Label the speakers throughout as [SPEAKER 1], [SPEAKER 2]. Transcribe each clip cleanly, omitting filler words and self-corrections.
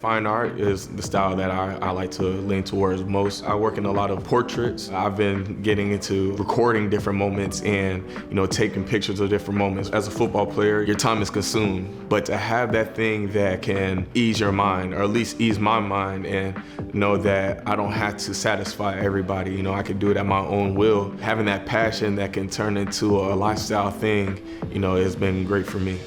[SPEAKER 1] Fine art is the style that I like to lean towards most. I work in a lot of portraits. I've been getting into recording different moments and, taking pictures of different moments. As a football player, your time is consumed, but to have that thing that can ease your mind, or at least ease my mind, and know that I don't have to satisfy everybody. I can do it at my own will. Having that passion that can turn into a lifestyle thing, has been great for me.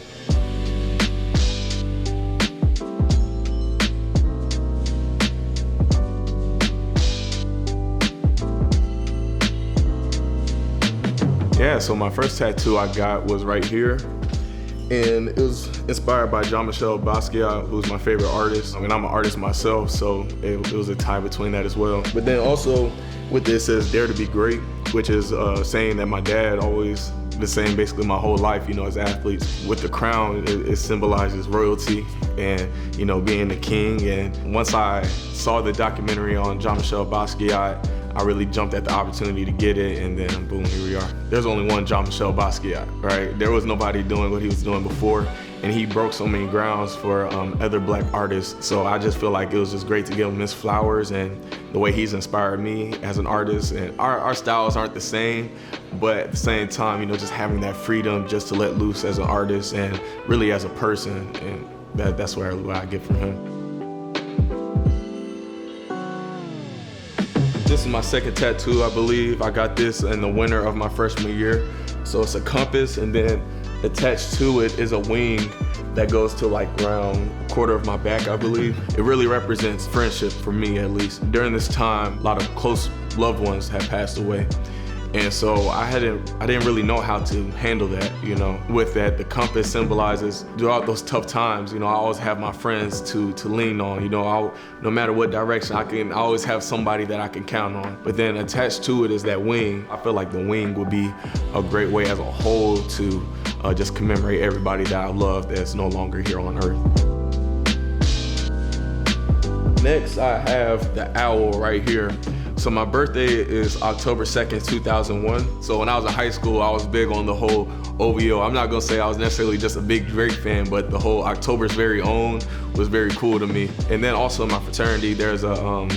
[SPEAKER 1] Yeah, so my first tattoo I got was right here, and it was inspired by Jean-Michel Basquiat, who's my favorite artist. I'm an artist myself, so it was a tie between that as well. But then also with this says "Dare to be great," which is a saying that my dad always been saying basically my whole life, as athletes. With the crown, it symbolizes royalty and, being the king. And once I saw the documentary on Jean-Michel Basquiat, I really jumped at the opportunity to get it, and then boom, here we are. There's only one Jean-Michel Basquiat, right? There was nobody doing what he was doing before, and he broke so many grounds for other Black artists. So I just feel like it was just great to give him his flowers, and the way he's inspired me as an artist. And our styles aren't the same, but at the same time, just having that freedom just to let loose as an artist and really as a person, and that's what I get from him. This is my second tattoo, I believe. I got this in the winter of my freshman year. So it's a compass, and then attached to it is a wing that goes to around a quarter of my back, I believe. It really represents friendship for me, at least. During this time, a lot of close loved ones had passed away. And so I didn't really know how to handle that, With that, the compass symbolizes throughout those tough times, I always have my friends to lean on, no matter what direction, I always have somebody that I can count on. But then attached to it is that wing. I feel like the wing would be a great way as a whole to just commemorate everybody that I love that's no longer here on earth. Next, I have the owl right here. So my birthday is October 2nd, 2001. So when I was in high school, I was big on the whole OVO. I'm not gonna say I was necessarily just a big Drake fan, but the whole October's very own was very cool to me. And then also in my fraternity, there's a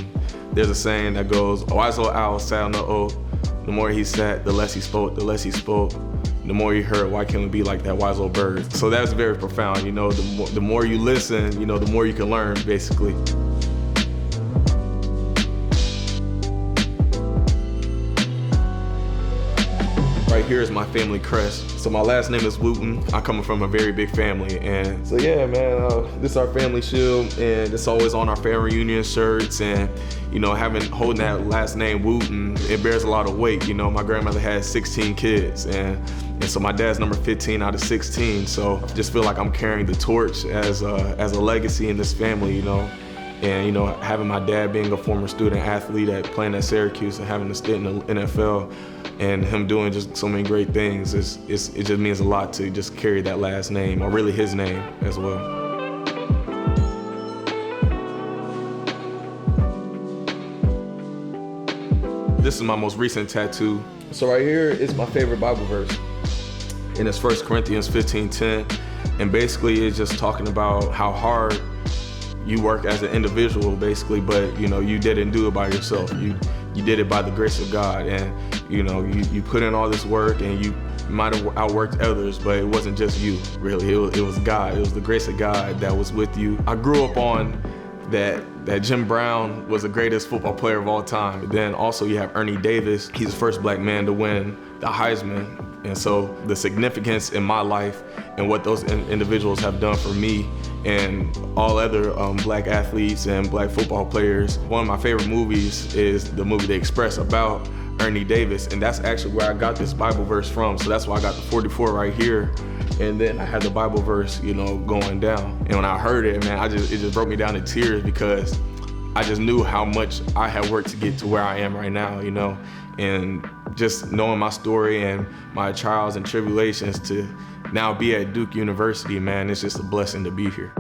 [SPEAKER 1] saying that goes, "Wise old owl sat on the oak. The more he sat, the less he spoke, the less he spoke. The more he heard, why can't we be like that wise old bird?" So that's very profound, the more you listen, the more you can learn, basically. Right here is my family crest. So my last name is Wooten. I come from a very big family, and so yeah, man, this is our family shield, and it's always on our family reunion shirts. And holding that last name Wooten, it bears a lot of weight. My grandmother had 16 kids, and so my dad's number 15 out of 16. So I just feel like I'm carrying the torch as a legacy in this family, And having my dad being a former student athlete playing at Syracuse and having to stint in the NFL, and him doing just so many great things, it just means a lot to just carry that last name, or really his name as well. This is my most recent tattoo. So right here is my favorite Bible verse, and it's 1 Corinthians 15:10, and basically it's just talking about how hard you work as an individual, basically, but you didn't do it by yourself. You did it by the grace of God, and you put in all this work, and you might have outworked others, but it wasn't just you, really. It was God. It was the grace of God that was with you. I grew up on that Jim Brown was the greatest football player of all time. But then also you have Ernie Davis. He's the first Black man to win the Heisman. And so the significance in my life and what those individuals have done for me and all other Black athletes and Black football players. One of my favorite movies is the movie The Express, about Ernie Davis, and that's actually where I got this Bible verse from. So that's why I got the 44 right here, and then I had the Bible verse, going down. And when I heard it, man, it just broke me down to tears, because I just knew how much I had worked to get to where I am right now, and just knowing my story and my trials and tribulations to now be at Duke University, man, it's just a blessing to be here.